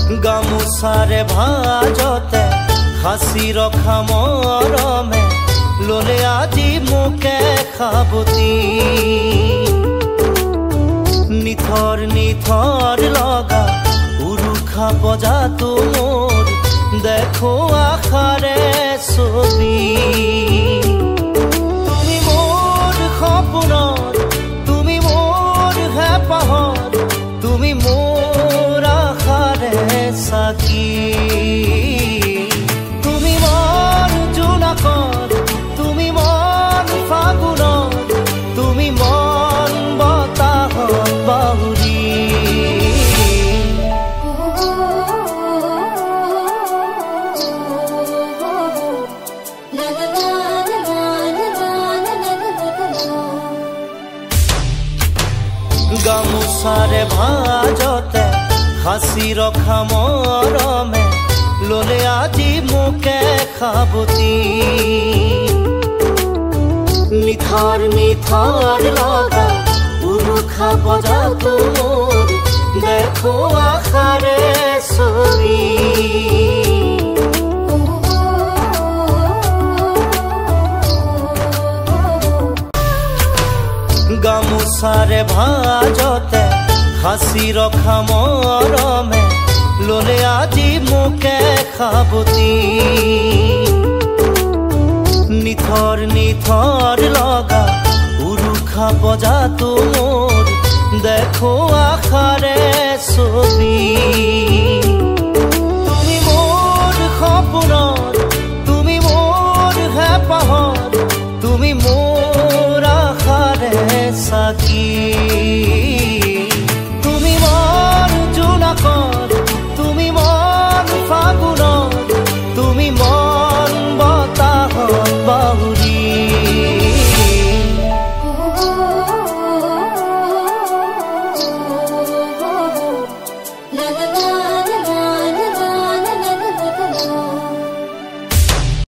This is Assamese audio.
গামোচাৰে ভাজতে সাঁচি ৰখা মৰমে ললে আজি মোকে খাবতি নিথৰ নিথৰ লগা উৰুখা বজাতো মোৰ দেখো আশাৰে ছবি তুমি মোৰ সপোনত তুমি মোৰ হেঁপাহত তুমি মোৰ আশাৰে সাকি তুমি মন জোনাকত তুমি মন ফাগুনত তুমি মন বতাহত বাহুৰি গামোচাৰে ভাজতে সাঁচি ৰখা মৰমে ললে আজি মোকে খাবতি নিথৰ নিথৰ লগা উৰুখা বজাতো মোৰ দেখো আশাৰে ছবি গামোচাৰে ভাজতে সাঁচি ৰখা মৰমে ললে আজি মোকে খাবতি নিথৰ নিথৰ লগা উৰুখা বজাতো মোৰ দেখো আশাৰে ছবি